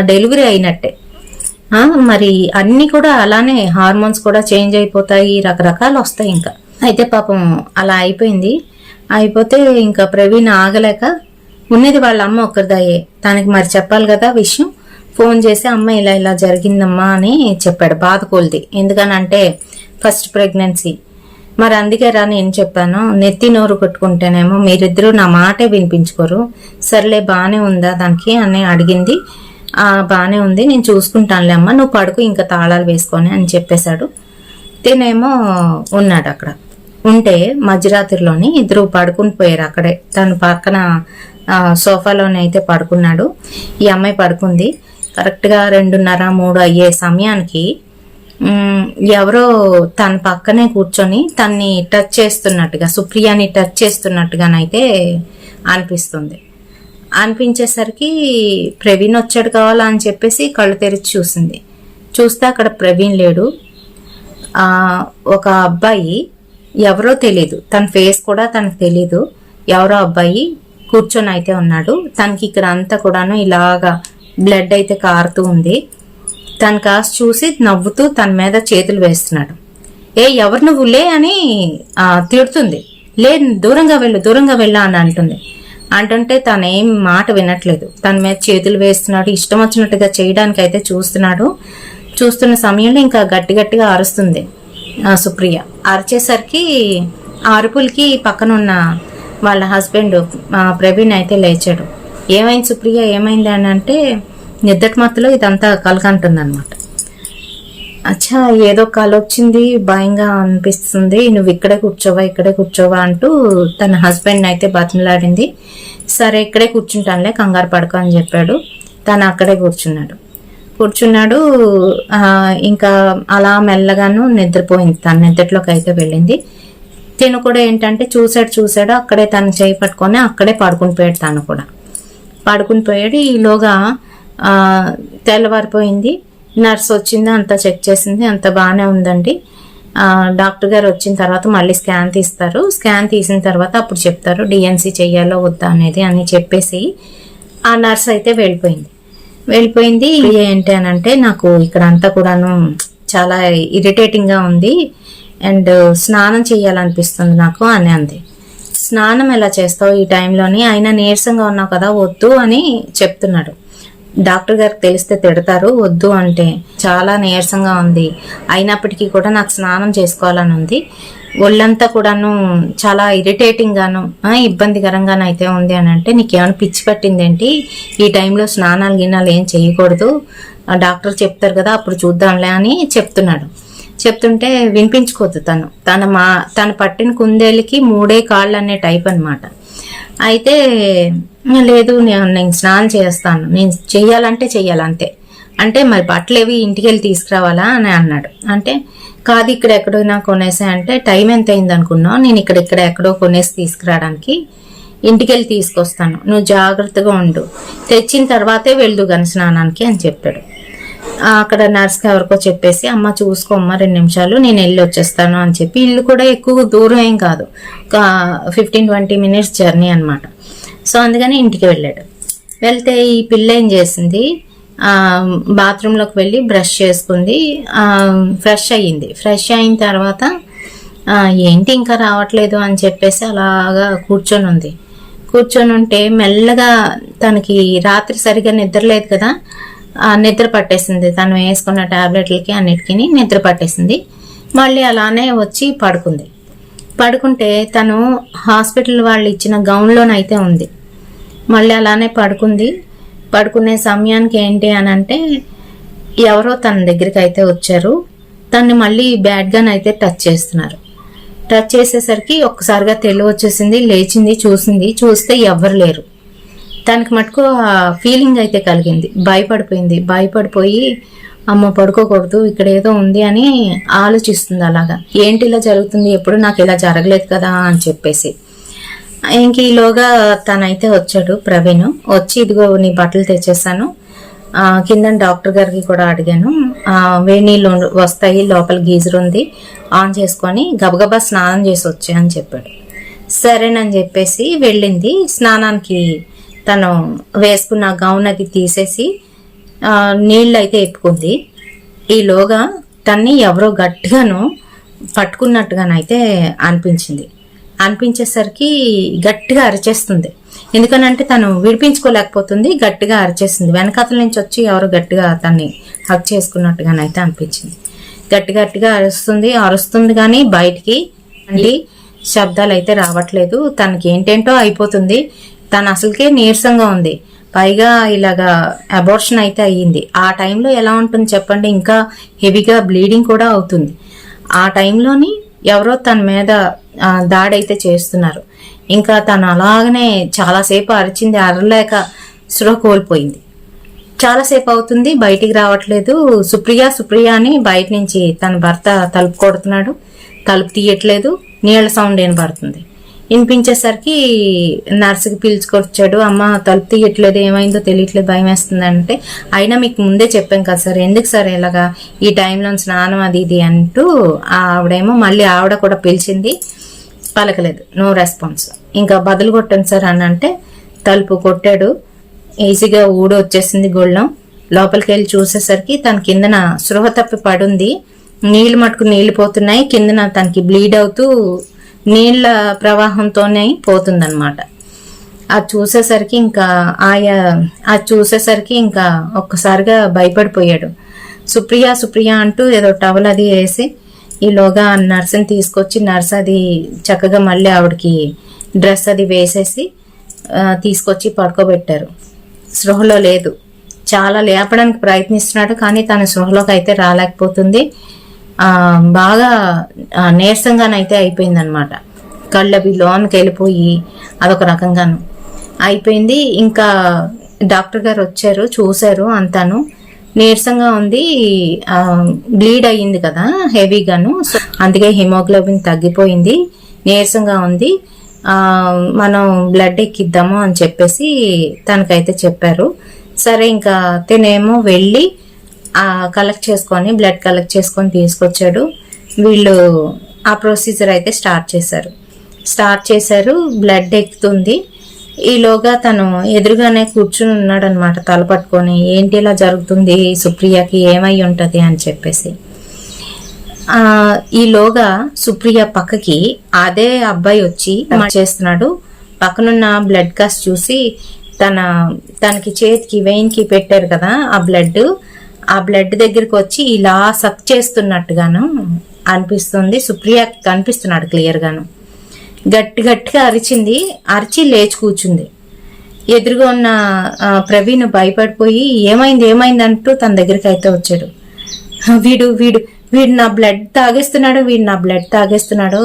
డెలివరీ అయినట్టే. మరి అన్నీ కూడా అలానే, హార్మోన్స్ కూడా చేంజ్ అయిపోతాయి, రకరకాలు వస్తాయి. ఇంకా అయితే పాపం అలా అయిపోతే ఇంకా ప్రవీణ్ ఆగలేక, ఉన్నది వాళ్ళ అమ్మ ఒక్కరిదాయే, తనకి మరి చెప్పాలి కదా విషయం. ఫోన్ చేసి అమ్మ ఇలా జరిగిందమ్మా అని చెప్పాడు. బాధ కోల్ది, ఎందుకనంటే ఫస్ట్ ప్రెగ్నెన్సీ. మరి అందుకే రా నేను చెప్పాను, నెత్తి నోరు కొట్టుకుంటేనేమో మీరిద్దరూ నా మాటే వినిపించుకోరు. సర్లే బాగానే ఉందా దానికి అని అడిగింది. బాగానే ఉంది, నేను చూసుకుంటానులే అమ్మ, నువ్వు పడుకు ఇంకా తాళాలు వేసుకొని అని చెప్పేశాడు. తినేమో ఉన్నాడు అక్కడ. ఉంటే మధ్యరాత్రిలోని ఇద్దరు పడుకుని పోయారు అక్కడే. తను పక్కన సోఫాలోనే అయితే పడుకున్నాడు. ఈ అమ్మాయి పడుకుంది. కరెక్ట్గా 2:30-3 అయ్యే సమయానికి ఎవరో తన పక్కనే కూర్చొని తన్ని టచ్ చేస్తున్నట్టుగా, సుప్రియాని టచ్ చేస్తున్నట్టుగానైతే అనిపించేసరికి ప్రవీణ్ వచ్చాడు కావాలా అని చెప్పేసి కళ్ళు తెరిచి చూస్తే అక్కడ ప్రవీణ్ లేడు. ఒక అబ్బాయి, ఎవరో తెలీదు, తన ఫేస్ కూడా తనకు తెలీదు, ఎవరో అబ్బాయి కూర్చొని అయితే ఉన్నాడు. తనకి ఇక్కడ అంతా కూడాను ఇలాగా బ్లడ్ అయితే కారుతూ ఉంది. తను కాస్త చూసి నవ్వుతూ తన మీద చేతులు వేస్తున్నాడు. ఎవరు నువ్వు లే అని తిడుతుంది. లే, దూరంగా వెళ్ళు అని అంటుంటే తనేం మాట వినట్లేదు. తన మీద చేతులు వేస్తున్నాడు, ఇష్టం వచ్చినట్టుగా చేయడానికి అయితే చూస్తున్న సమయంలో ఇంకా గట్టిగా అరుస్తుంది సుప్రియ. అరిచేసరికి ఆ అరుపులకి పక్కనున్న వాళ్ళ హస్బెండ్ ప్రవీణ్ అయితే లేచాడు. ఏమైంది సుప్రియ, ఏమైంది అని అంటే, నిద్దటి మత్తులో ఇదంతా కలకంటుంది అనమాట. అచ్చా, ఏదో కళ వచ్చింది, భయంగా అనిపిస్తుంది, నువ్వు ఇక్కడే కూర్చోవా అంటూ తన హస్బెండ్ అయితే బతిమలాడింది. సరే ఇక్కడే కూర్చుంటానులే, కంగారు పడుకో అని చెప్పాడు. తను అక్కడే కూర్చున్నాడు. ఇంకా అలా మెల్లగాను నిద్రపోయింది. తన నిద్రలోకి అయితే వెళ్ళింది. తిను కూడా ఏంటంటే చూశాడు అక్కడే తను చేయి పట్టుకొని అక్కడే పడుకుని పోయాడు. తను కూడా పడుకుని పోయాడు. ఈలోగా తెల్లవారిపోయింది. నర్స్ వచ్చింది, అంతా చెక్ చేసింది, అంత బాగానే ఉందండి, డాక్టర్ గారు వచ్చిన తర్వాత మళ్ళీ స్కాన్ తీస్తారు. స్కాన్ తీసిన తర్వాత అప్పుడు చెప్తారు డిఎన్సీ చెయ్యాలో వద్దా అనేది అని చెప్పేసి ఆ నర్స్ అయితే వెళ్ళిపోయింది. ఏంటి అని అంటే నాకు ఇక్కడ అంతా కూడాను చాలా ఇరిటేటింగ్ గా ఉంది అండ్ స్నానం చేయాలనిపిస్తుంది నాకు అని అంది. స్నానం ఎలా చేస్తావు ఈ టైంలోని, అయినా నీరసంగా ఉన్నావు కదా వద్దు అని చెప్తున్నాడు. డాక్టర్ గారికి తెలిస్తే తిడతారు, వద్దు అంటే చాలా నీరసంగా ఉంది, అయినప్పటికీ కూడా నాకు స్నానం చేసుకోవాలని ఉంది, ఒళ్ళంతా కూడాను చాలా ఇరిటేటింగ్ గాను ఇబ్బందికరంగానూ అయితే ఉంది అని అంటే, నీకేమైనా పిచ్చి పట్టిందేంటి, ఈ టైంలో స్నానాలు గిన్నాలు ఏం చేయకూడదు, డాక్టర్ చెప్తారు కదా అప్పుడు చూద్దాంలే అని చెప్తుంటే వినిపించుకోద్దు. తను పట్టిన కుందేలికి 3 కాళ్ళు అనే టైప్ అనమాట. అయితే లేదు నేను స్నానం చేస్తాను, నేను చెయ్యాలంటే చెయ్యాలంతే అంటే, మరి బట్టలు ఏవి ఇంటికి వెళ్ళి తీసుకురావాలా అని అన్నాడు. అంటే కాదు ఇక్కడ ఎక్కడైనా కొనేసా అంటే, టైం ఎంత అయింది అనుకున్నావు, నేను ఇక్కడ ఎక్కడో కొనేసి తీసుకురావడానికి, ఇంటికి వెళ్ళి తీసుకొస్తాను, నువ్వు జాగ్రత్తగా ఉండు, తెచ్చిన తర్వాతే వెళ్దు గని స్నానానికి అని చెప్పాడు. అక్కడ నర్స్కి ఎవరికో చెప్పేసి అమ్మ చూసుకోమ్మా 2 నిమిషాలు నేను వెళ్ళి వచ్చేస్తాను అని చెప్పి, ఇల్లు కూడా ఎక్కువ దూరం ఏం కాదు, 15-20 మినిట్స్ జర్నీ అనమాట. సో అందుకని ఇంటికి వెళ్తే ఈ పిల్ల ఏం చేసింది, బాత్రూంలోకి వెళ్ళి బ్రష్ చేసుకుంది, ఫ్రెష్ అయిన తర్వాత ఏంటి ఇంకా రావట్లేదు అని చెప్పేసి అలాగా కూర్చొని ఉంటే మెల్లగా తనకి రాత్రి సరిగా నిద్రలేదు కదా, నిద్ర పట్టేసింది. తను వేసుకున్న టాబ్లెట్లకి అన్నిటికీ నిద్ర పట్టేసింది. మళ్ళీ అలానే వచ్చి పడుకుంటే తను హాస్పిటల్ వాళ్ళు ఇచ్చిన గౌన్లోనైతే ఉంది. మళ్ళీ అలానే పడుకునే సమయానికి ఏంటి అని అంటే, ఎవరో తన దగ్గరికి అయితే వచ్చారు, తన్ని మళ్ళీ బ్యాడ్గానే అయితే టచ్ చేసేసరికి ఒక్కసారిగా తెలివి వచ్చేసింది, లేచింది, చూస్తే ఎవ్వరు లేరు. తనకి మటుకు ఆ ఫీలింగ్ అయితే కలిగింది, భయపడిపోయి అమ్మ పడుకోకూడదు ఇక్కడ ఏదో ఉంది అని ఆలోచిస్తుంది. అలాగా ఏంటి ఇలా జరుగుతుంది, ఎప్పుడు నాకు ఇలా జరగలేదు కదా అని చెప్పేసి. ఇంక ఈలోగా తనైతే వచ్చాడు ప్రవీణ్, వచ్చి ఇదిగో నీ బట్టలు తెచ్చేసాను, కింద డాక్టర్ గారికి కూడా అడిగాను, వేడి నీళ్ళు వస్తాయి, లోపల గీజర్ ఉంది, ఆన్ చేసుకొని గబగబా స్నానం చేసి వచ్చా అని చెప్పాడు. సరేనని చెప్పేసి వెళ్ళింది స్నానానికి. తను వేసుకున్న గౌన్ అది తీసేసి నీళ్ళు అయితే ఎప్పుకుంది. ఈలోగా తన్ని ఎవరో గట్టిగాను పట్టుకున్నట్టుగానైతే అనిపించేసరికి గట్టిగా అరిచేస్తుంది. ఎందుకనంటే తను విడిపించుకోలేకపోతుంది, గట్టిగా అరిచేస్తుంది. వెనకాతల నుంచి వచ్చి ఎవరో గట్టిగా తన్ని హక్ చేసుకున్నట్టుగానైతే అనిపించింది. గట్టిగా అరుస్తుంది కానీ బయటికి అంటే శబ్దాలు అయితే రావట్లేదు. తనకి ఏంటేంటో అయిపోతుంది, తను అసలుకే నీరసంగా ఉంది, పైగా ఇలాగా అబార్షన్ అయితే అయ్యింది. ఆ టైంలో ఎలా ఉంటుంది చెప్పండి, ఇంకా హెవీగా బ్లీడింగ్ కూడా అవుతుంది. ఆ టైంలోని ఎవరో తన మీద దాడైతే చేస్తున్నారు. ఇంకా తను అలాగనే చాలాసేపు అరిచింది, అరలేక స్పృహ కోల్పోయింది. చాలాసేపు అవుతుంది, బయటికి రావట్లేదు. సుప్రియ అని బయట నుంచి తన భర్త తలుపు కొడుతున్నాడు, తలుపు తీయట్లేదు, నీళ్ల సౌండ్ వినిపించేసరికి నర్సుకి పిలుచుకొచ్చాడు. అమ్మ తలుపు తీయట్లేదు, ఏమైందో తెలియట్లేదు, భయం వేస్తుంది అంటే, అయినా మీకు ముందే చెప్పాం కదా సార్, ఎందుకు సార్ ఇలాగా ఈ టైంలో స్నానం అది ఇది అంటూ ఆవిడేమో మళ్ళీ ఆవిడ కూడా పిలిచింది, పలకలేదు, నో రెస్పాన్స్. ఇంకా బదులు కొట్టండి సార్ అని అంటే తలుపు కొట్టాడు. ఈజీగా వచ్చేసింది గొళ్ళం. లోపలికి వెళ్ళి చూసేసరికి తన కిందన స్పృహ తప్పి పడుంది, నీళ్లు పోతున్నాయి, కిందన తనకి బ్లీడ్ అవుతూ నీళ్ల ప్రవాహంతోనే పోతుందన్నమాట. అది చూసేసరికి ఇంకా ఒక్కసారిగా భయపడిపోయాడు. సుప్రియ అంటూ ఏదో టవల్ అది వేసి ఈలోగా నర్సుని తీసుకొచ్చి నర్స్ అది చక్కగా మళ్ళీ ఆవిడకి డ్రెస్ అది వేసేసి తీసుకొచ్చి పడుకోబెట్టారు. స్పృహలో లేదు, చాలా లేపడానికి ప్రయత్నిస్తున్నాడు కానీ తన స్పృహలోకి అయితే రాలేకపోతుంది. బాగా నీరసంగానైతే అయిపోయింది అనమాట. కళ్ళవి లోనికి వెళ్ళిపోయి అదొక రకంగాను అయిపోయింది. ఇంకా డాక్టర్ గారు వచ్చారు, చూశారు, అంతాను నీరసంగా ఉంది, బ్లీడ్ అయ్యింది కదా హెవీగాను, అందుకే హిమోగ్లోబిన్ తగ్గిపోయింది, నీరసంగా ఉంది, మనం బ్లడ్ ఎక్కిద్దాము అని చెప్పేసి తనకైతే చెప్పారు. సరే ఇంకా తినేమో వెళ్ళి బ్లడ్ కలెక్ట్ చేసుకొని తీసుకొచ్చాడు. వీళ్ళు ఆ ప్రొసీజర్ అయితే స్టార్ట్ చేశారు. బ్లడ్ ఎక్కుతుంది. ఈలోగా తను ఎదురుగానే కూర్చుని ఉన్నాడు అనమాట, తల పట్టుకొని. ఏంటి ఇలా జరుగుతుంది, సుప్రియకి ఏమై ఉంటది అని చెప్పేసి. ఈలోగా సుప్రియ పక్కకి అదే అబ్బాయి వచ్చి చేస్తున్నాడు. పక్కనున్న బ్లడ్ కాస్ట్ చూసి తనకి చేతికి వెయిన్కి పెట్టారు కదా ఆ బ్లడ్ దగ్గరికి వచ్చి ఇలా సక్ చేస్తున్నట్టుగాను అనిపిస్తుంది. సుప్రియ కనిపిస్తున్నాడు క్లియర్ గాను. గట్టిగా అరిచి లేచి కూర్చుంది. ఎదురుగా ఉన్న ప్రవీణ్ భయపడిపోయి ఏమైంది అంటూ తన దగ్గరికి అయితే వచ్చాడు. వీడు నా బ్లడ్ తాగేస్తున్నాడు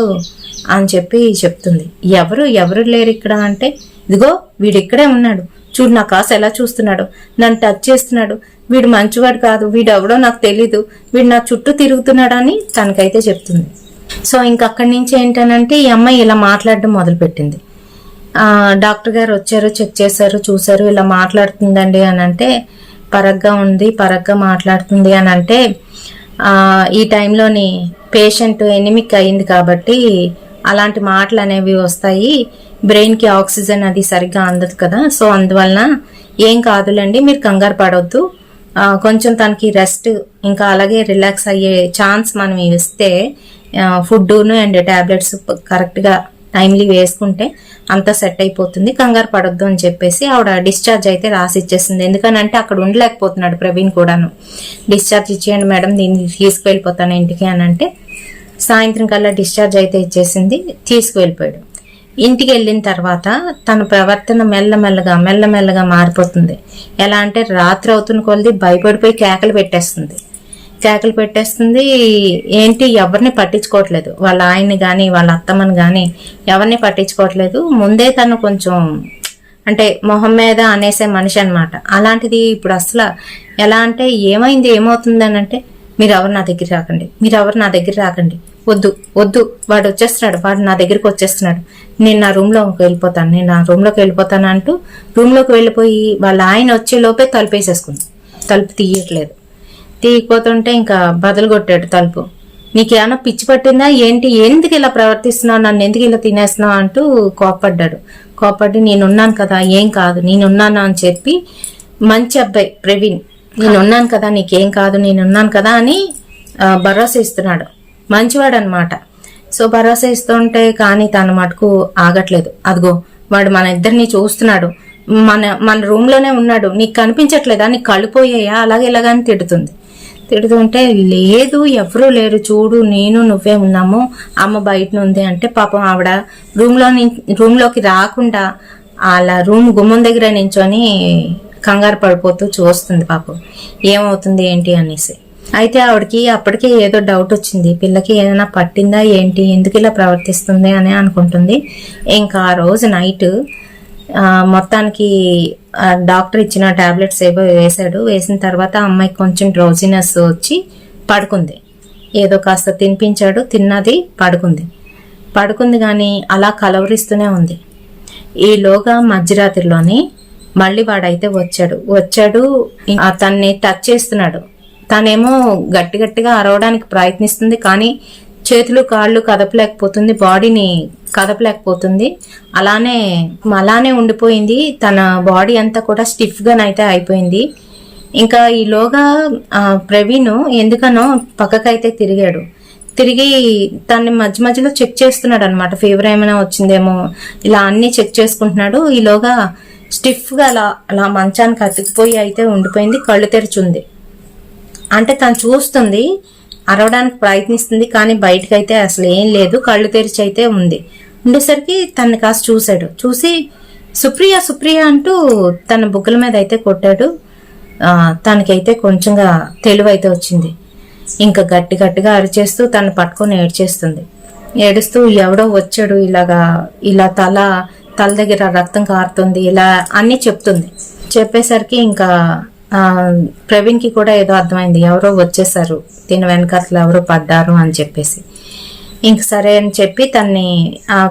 అని చెప్పి చెప్తుంది. ఎవరు లేరు ఇక్కడ అంటే, ఇదిగో వీడు ఇక్కడే ఉన్నాడు చూడు, నా కాసు ఎలా చూస్తున్నాడు, నన్ను టచ్ చేస్తున్నాడు, వీడు మంచివాడు కాదు, వీడు ఎవడో నాకు తెలీదు, వీడు నా చుట్టూ తిరుగుతున్నాడు అని తనకైతే చెప్తుంది. సో ఇంకక్కడి నుంచి ఏంటనంటే ఈ అమ్మాయి ఇలా మాట్లాడడం మొదలుపెట్టింది. డాక్టర్ గారు వచ్చారు, చెక్ చేశారు, చూసారు, ఇలా మాట్లాడుతుందండి అని అంటే, పరగ్గా మాట్లాడుతుంది అని అంటే, ఈ టైంలోని పేషెంట్ ఎనిమిక్ అయింది కాబట్టి అలాంటి మాటలు అనేవి వస్తాయి, బ్రెయిన్కి ఆక్సిజన్ అది సరిగ్గా అందదు కదా, సో అందువలన ఏం కాదులేండి, మీరు కంగారు పడవద్దు, కొంచెం తనకి రెస్ట్ ఇంకా అలాగే రిలాక్స్ అయ్యే ఛాన్స్ మనం ఇస్తే ఫుడ్ను అండ్ టాబ్లెట్స్ కరెక్ట్గా టైమ్లీ వేసుకుంటే అంతా సెట్ అయిపోతుంది, కంగారు పడొద్దు అని చెప్పేసి ఆవిడ డిశ్చార్జ్ అయితే రాసి ఇచ్చేసింది. ఎందుకనంటే అక్కడ ఉండలేకపోతున్నాడు ప్రవీణ్ కూడాను. డిశ్చార్జ్ ఇచ్చేయండి మేడం, దీన్ని తీసుకువెళ్ళిపోతాను ఇంటికి అని అంటే, సాయంత్రం కల్లా డిశ్చార్జ్ అయితే ఇచ్చేసింది, తీసుకువెళ్ళిపోయాడు. ఇంటికి వెళ్ళిన తర్వాత తన ప్రవర్తన మెల్లమెల్లగా మారిపోతుంది. ఎలా అంటే రాత్రి అవుతున్న కొలది భయపడిపోయి కేకలు పెట్టేస్తుంది. ఏంటి ఎవరిని పట్టించుకోవట్లేదు, వాళ్ళ ఆయన్ని కానీ వాళ్ళ అత్తమ్మని కానీ ఎవరిని పట్టించుకోవట్లేదు. ముందే తను కొంచెం అంటే మొహం మీద అనేసే మనిషి అనమాట. అలాంటిది ఇప్పుడు అసలు ఎలా అంటే ఏమవుతుంది అని అంటే, మీరెవరు నా దగ్గర రాకండి, వద్దు వాడు వచ్చేస్తున్నాడు, వాడు నా దగ్గరికి వచ్చేస్తున్నాడు, నేను నా రూమ్లోకి వెళ్ళిపోతాను అంటూ రూమ్లోకి వెళ్ళిపోయి వాళ్ళ ఆయన వచ్చే లోపే తలుపేసేసుకుంది. తలుపు తీయకపోతుంటే ఇంకా బదులు కొట్టాడు తలుపు. నీకేమన్నా పిచ్చి పట్టిందా ఏంటి, ఎందుకు ఇలా ప్రవర్తిస్తున్నావు, నన్ను ఎందుకు ఇలా తినేస్తున్నావు అంటూ కోపడ్డి నేనున్నాను కదా, ఏం కాదు నేనున్నాను అని చెప్పి, మంచి అబ్బాయి ప్రవీణ్, నేనున్నాను కదా, నీకేం కాదు, నేనున్నాను కదా అని భరోసా ఇస్తున్నాడు, మంచివాడు అనమాట. సో భరోసా ఇస్తుంటే కానీ తన మటుకు ఆగట్లేదు. అదిగో వాడు మన ఇద్దరిని చూస్తున్నాడు, మన రూమ్ లోనే ఉన్నాడు, నీకు కనిపించట్లేదా, నీకు కళ్ళు పోయాయా, అలాగే ఇలాగని తిడుతుంటే, లేదు ఎవరూ లేరు చూడు, నేను నువ్వే ఉన్నాము, అమ్మ బయట ఉంది అంటే, పాపం ఆవిడ రూమ్లోకి రాకుండా అలా రూమ్ గుమ్మం దగ్గర నించొని కంగారు పడిపోతూ చూస్తుంది పాపం, ఏమవుతుంది ఏంటి అనేసి. అయితే ఆవిడకి అప్పటికే ఏదో డౌట్ వచ్చింది, పిల్లకి ఏదైనా పట్టిందా ఏంటి, ఎందుకు ఇలా ప్రవర్తిస్తుంది అని అనుకుంటుంది. ఇంకా ఆ రోజు నైట్ మొత్తానికి డాక్టర్ ఇచ్చిన టాబ్లెట్స్ ఏవో వేసిన తర్వాత అమ్మాయికి కొంచెం డ్రౌజినెస్ వచ్చి పడుకుంది. ఏదో కాస్త తినిపించాడు, తిన్నది, పడుకుంది కానీ అలా కలవరిస్తూనే ఉంది. ఈలోగా మధ్యరాత్రిలోని మళ్ళీ వాడైతే వచ్చాడు తన్ని టచ్ చేస్తున్నాడు. తనేమో గట్టిగా అరవడానికి ప్రయత్నిస్తుంది కానీ చేతులు కాళ్ళు కదపలేకపోతుంది, బాడీని కదపలేకపోతుంది. అలానే ఉండిపోయింది. తన బాడీ అంతా కూడా స్టిఫ్ గానైతే అయిపోయింది. ఇంకా ఈలోగా ప్రవీణ్ ఎందుకనో పక్కకైతే తిరిగి తన్ని మధ్యలో చెక్ చేస్తున్నాడు అనమాట, ఫీవర్ ఏమైనా వచ్చిందేమో, ఇలా అన్ని చెక్ చేసుకుంటున్నాడు. ఈలోగా స్టిఫ్ గా అలా మంచానికి అతికిపోయి అయితే ఉండిపోయింది, కళ్ళు తెరిచుంది. అంటే తను చూస్తుంది, అరవడానికి ప్రయత్నిస్తుంది కానీ బయటకైతే అసలు ఏం లేదు, కళ్ళు తెరిచి అయితే ఉండేసరికి తనని కాస్త చూసి సుప్రియ అంటూ తన బుగ్గల మీద అయితే కొట్టాడు. తనకైతే కొంచెంగా తెలివైతే వచ్చింది. ఇంకా గట్టిగా అరిచేస్తూ తను పట్టుకొని ఏడుస్తూ ఎవడో వచ్చాడు, ఇలా తల దగ్గర రక్తం కారుతుంది, ఇలా అన్ని చెప్పేసరికి ఇంకా ప్రవీణ్ కి కూడా ఏదో అర్థమైంది, ఎవరో వచ్చేసారు, దీని వెనకాతలు ఎవరో పడ్డారు అని చెప్పేసి. ఇంక సరే అని చెప్పి తన్ని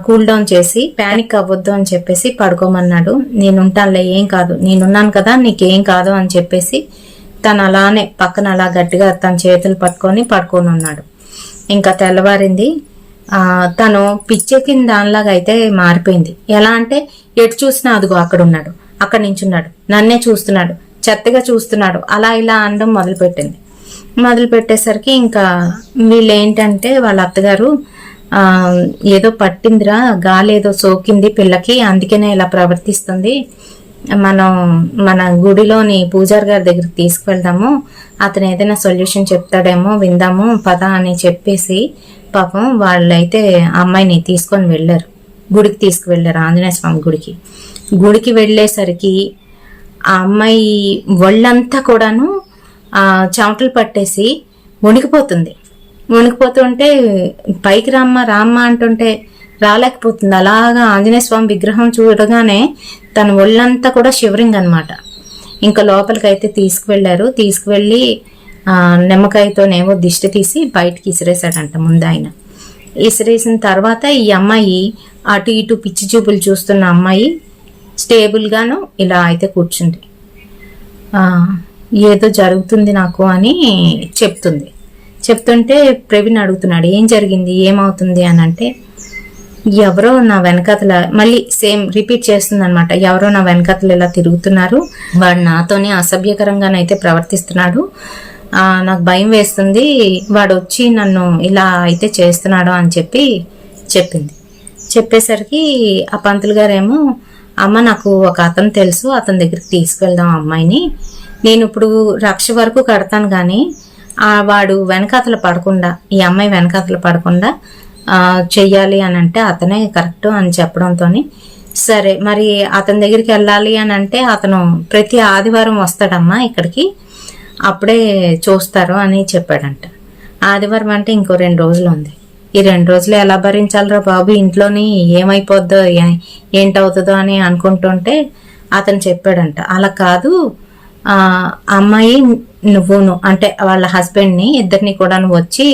కూల్ డౌన్ చేసి ప్యానిక్ అవ్వద్దు అని చెప్పేసి పడుకోమన్నాడు. నేనుంటానులే, ఏం కాదు, నేనున్నాను కదా, నీకేం కాదు అని చెప్పేసి తను అలానే పక్కన అలా గట్టిగా తన చేతులు పట్టుకొని ఉన్నాడు. ఇంకా తెల్లవారింది. తను పిచ్చెక్కిన దానిలాగా అయితే మారిపోయింది. ఎలా అంటే ఎటు చూసినా అదిగో అక్కడ ఉన్నాడు, అక్కడ నించున్నాడు, నన్నే చూస్తున్నాడు, చెత్తగా చూస్తున్నాడు, అలా ఇలా అనడం మొదలుపెట్టింది. మొదలు పెట్టేసరికి ఇంకా వీళ్ళు ఏంటంటే వాళ్ళ అత్తగారు ఏదో పట్టిందిరా, గాలి ఏదో సోకింది పిల్లకి, అందుకనే ఇలా ప్రవర్తిస్తుంది, మనం మన గుడిలోని పూజారి గారి దగ్గరికి తీసుకువెళ్దాము, అతను ఏదైనా సొల్యూషన్ చెప్తాడేమో విందాము పద అని చెప్పేసి పాపం వాళ్ళైతే అమ్మాయిని తీసుకొని వెళ్ళారు. గుడికి తీసుకువెళ్ళారు, ఆంజనేయ స్వామి గుడికి. గుడికి వెళ్ళేసరికి ఆ అమ్మాయి ఒళ్ళంతా కూడాను చెమటలు పట్టేసి వణికిపోతుంది. వణికిపోతుంటే పైకి రామ్మ అంటుంటే రాలేకపోతుంది. అలాగా ఆంజనేయ స్వామి విగ్రహం చూడగానే తన ఒళ్ళంతా కూడా షివరింగ్ అనమాట. ఇంకా లోపలికైతే తీసుకువెళ్ళారు. తీసుకువెళ్ళి నిమ్మకాయతోనేమో దిష్టి తీసి బయటికి ఇసిరేశాడంట ముందు ఆయన. ఇసిరేసిన తర్వాత ఈ అమ్మాయి అటు ఇటు పిచ్చి చూపులు చూస్తున్న అమ్మాయి స్టేబుల్గాను ఇలా అయితే కూర్చుంది. ఏదో జరుగుతుంది నాకు అని చెప్తుంటే ప్రవీణ్ అడుగుతున్నాడు, ఏం జరిగింది, ఏమవుతుంది అని అంటే, ఎవరో నా వెనకతల, మళ్ళీ సేమ్ రిపీట్ చేస్తుంది అనమాట, ఎవరో నా వెనకతలు ఇలా తిరుగుతున్నారు, వాడు నాతోనే అసభ్యకరంగానైతే ప్రవర్తిస్తున్నాడు, నాకు భయం వేస్తుంది, వాడు వచ్చి నన్ను ఇలా అయితే చేస్తున్నాడు అని చెప్పింది. చెప్పేసరికి ఆ పంతులు గారేమో, అమ్మ నాకు ఒక అతను తెలుసు, అతని దగ్గరికి తీసుకెళ్దాం అమ్మాయిని, నేను ఇప్పుడు రక్ష వరకు కడతాను కానీ వాడు వెనకాతలు పడకుండా, ఈ అమ్మాయి వెనకాతలు పడకుండా చెయ్యాలి అని అంటే అతనే కరెక్ట్ అని చెప్పడంతో, సరే మరి అతని దగ్గరికి వెళ్ళాలి అని అంటే అతను ప్రతి ఆదివారం వస్తాడమ్మా ఇక్కడికి, అప్పుడే చూస్తారు అని చెప్పాడంట. ఆదివారం అంటే ఇంకో 2 రోజులు ఉంది. ఈ 2 రోజులు ఎలా భరించాలరా బాబు, ఇంట్లోని ఏమైపోద్దో ఏంటవుతుందో అని అనుకుంటుంటే అతను చెప్పాడంట, అలా కాదు, అమ్మాయి నువ్వును అంటే వాళ్ళ హస్బెండ్ని ఇద్దరిని కూడా నువ్వు వచ్చి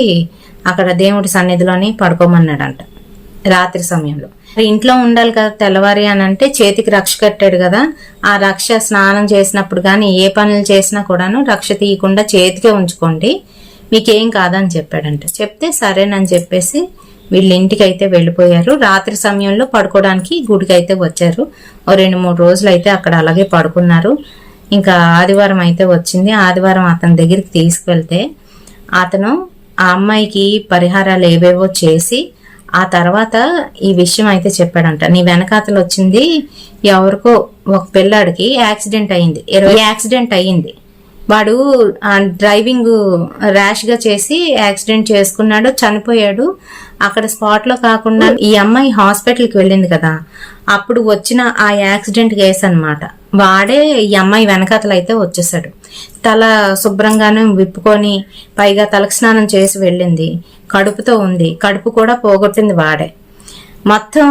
అక్కడ దేవుడి సన్నిధిలోని పడుకోమన్నాడంట రాత్రి సమయంలో. ఇంట్లో ఉండాలి కదా తెల్లవారి అని అంటే, చేతికి రక్ష కట్టాడు కదా, ఆ రక్ష స్నానం చేసినప్పుడు కానీ ఏ పనులు చేసినా కూడాను రక్ష తీయకుండా చేతికే ఉంచుకోండి, మీకేం కాదని చెప్పాడంట. చెప్తే సరేనని చెప్పేసి వీళ్ళ ఇంటికి అయితే వెళ్ళిపోయారు. రాత్రి సమయంలో పడుకోవడానికి గుడికి అయితే వచ్చారు. ఓ 2-3 రోజులు అయితే అక్కడ అలాగే పడుకున్నారు. ఇంకా ఆదివారం అయితే వచ్చింది. ఆదివారం అతని దగ్గరికి తీసుకువెళ్తే అతను ఆ అమ్మాయికి పరిహారాలు ఏవేవో చేసి ఆ తర్వాత ఈ విషయం అయితే చెప్పాడంట. నీ వెనకాతలు వచ్చింది ఎవరికో ఒక పిల్లాడికి యాక్సిడెంట్ అయింది, యాక్సిడెంట్ అయ్యింది, వాడు డ్రైవింగ్ ర్యాష్ గా చేసి యాక్సిడెంట్ చేసుకున్నాడు, చనిపోయాడు. అక్కడ స్పాట్ లో కాకుండా ఈ అమ్మాయి హాస్పిటల్కి వెళ్ళింది కదా, అప్పుడు వచ్చిన ఆ యాక్సిడెంట్ కేసు అనమాట. వాడే ఈ అమ్మాయి వెనకాతలు అయితే వచ్చేసాడు. తల శుభ్రంగానే విప్పుకొని పైగా తలకు స్నానం చేసి వెళ్ళింది, కడుపుతో ఉంది, కడుపు కూడా పోగొట్టింది వాడే. మొత్తం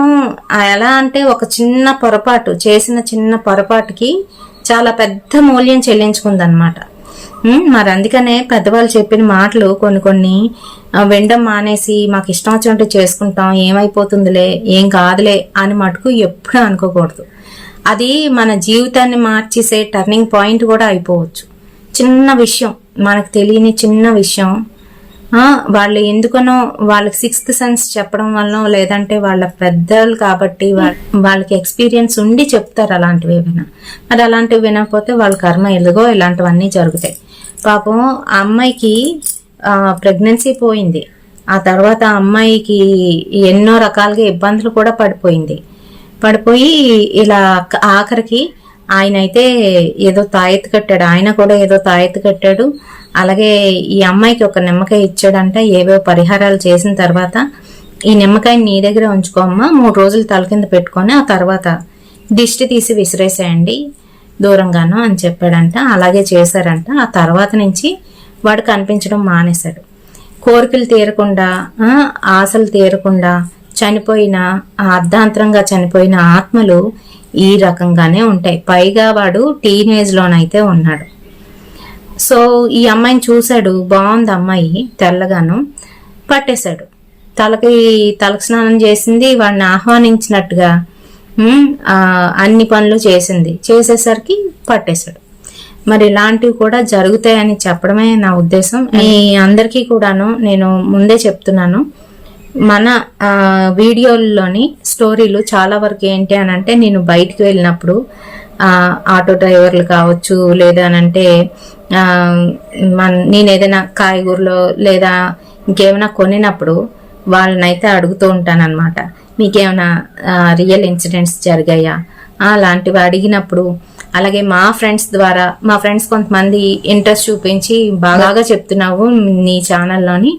ఎలా అంటే ఒక చేసిన చిన్న పొరపాటుకి చాలా పెద్ద మూల్యం చెల్లించుకుందనమాట. మరి అందుకనే పెద్దవాళ్ళు చెప్పిన మాటలు కొన్ని వినడం మానేసి మాకు ఇష్టం వచ్చినట్టు చేసుకుంటాం, ఏమైపోతుందిలే, ఏం కాదులే అని మటుకు ఎప్పుడూ అనుకోకూడదు. అది మన జీవితాన్ని మార్చేసే టర్నింగ్ పాయింట్ కూడా అయిపోవచ్చు. చిన్న విషయం, మనకు తెలియని చిన్న విషయం, వాళ్ళు ఎందుకనో వాళ్ళకి 6th సెన్స్ చెప్పడం వల్ల, లేదంటే వాళ్ళ పెద్దలు కాబట్టి వాళ్ళకి ఎక్స్పీరియన్స్ ఉండి చెప్తారు అలాంటివి ఏమైనా. మరి అలాంటివి వినకపోతే వాళ్ళ కర్మ ఎలుగో ఇలాంటివన్నీ జరుగుతాయి. పాపం ఆ అమ్మాయికి ప్రెగ్నెన్సీ పోయింది. ఆ తర్వాత అమ్మాయికి ఎన్నో రకాలుగా ఇబ్బందులు కూడా పడిపోయి ఇలా ఆఖరికి ఆయన అయితే ఏదో తాయెత్తు కట్టాడు, ఆయన కూడా ఏదో తాయెత్తు కట్టాడు. అలాగే ఈ అమ్మాయికి ఒక నిమ్మకాయ ఇచ్చాడంట. ఏవో పరిహారాలు చేసిన తర్వాత ఈ నిమ్మకాయని నీ దగ్గర ఉంచుకోమ్మా, 3 రోజులు తల కింద పెట్టుకొని ఆ తర్వాత దిష్టి తీసి విసిరేసేయండి దూరంగాను అని చెప్పాడంట. అలాగే చేశారంట. ఆ తర్వాత నుంచి వాడు కనిపించడం మానేశాడు. కోరికలు తీరకుండా, ఆశలు తీరకుండా చనిపోయిన, అర్ధాంతరంగా చనిపోయిన ఆత్మలు ఈ రకంగానే ఉంటాయి. పైగా వాడు టీనేజ్ లోనైతే ఉన్నాడు. సో ఈ అమ్మాయిని చూశాడు, బాగుంది అమ్మాయి, తెల్లగాను, పట్టేశాడు. తలకు స్నానం చేసింది, వాడిని ఆహ్వానించినట్టుగా అన్ని పనులు చేసింది. చేసేసరికి పట్టేశాడు. మరి ఇలాంటివి కూడా జరుగుతాయని చెప్పడమే నా ఉద్దేశం. మీ అందరికీ కూడాను నేను ముందే చెప్తున్నాను, మన వీడియోల్లోని స్టోరీలు చాలా వరకు ఏంటి అని అంటే, నేను బయటికి వెళ్ళినప్పుడు ఆటో డ్రైవర్లు కావచ్చు, లేదా అనంటే నేను ఏదైనా కాయగూరలో లేదా ఇంకేమైనా కొనినప్పుడు వాళ్ళనైతే అడుగుతూ ఉంటాను అనమాట, మీకేమైనా రియల్ ఇన్సిడెంట్స్ జరిగాయా అలాంటివి అడిగినప్పుడు. అలాగే మా ఫ్రెండ్స్ ద్వారా, మా ఫ్రెండ్స్ కొంతమంది ఇంట్రెస్ట్ చూపించి బాగా చెప్తున్నావు నీ ఛానల్లోని,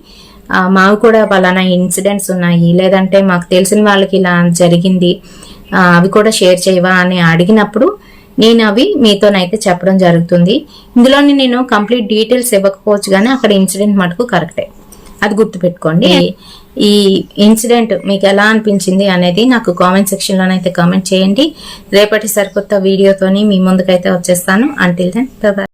మాకు కూడా పలానా ఇన్సిడెంట్స్ ఉన్నాయి, లేదంటే మాకు తెలిసిన వాళ్ళకి ఇలా జరిగింది, అవి కూడా షేర్ చేయవా అని అడిగినప్పుడు నేను అవి మీతోనైతే చెప్పడం జరుగుతుంది. ఇందులోని నేను కంప్లీట్ డీటెయిల్స్ ఇవ్వకపోవచ్చు, కానీ అక్కడ ఇన్సిడెంట్ మటుకు కరెక్టే, అది గుర్తుపెట్టుకోండి. ఈ ఇన్సిడెంట్ మీకు ఎలా అనిపించింది అనేది నాకు కామెంట్ సెక్షన్ లోనైతే కామెంట్ చేయండి. రేపటి సరికొత్త వీడియోతోని మీ ముందుకైతే వచ్చేస్తాను. Until then by.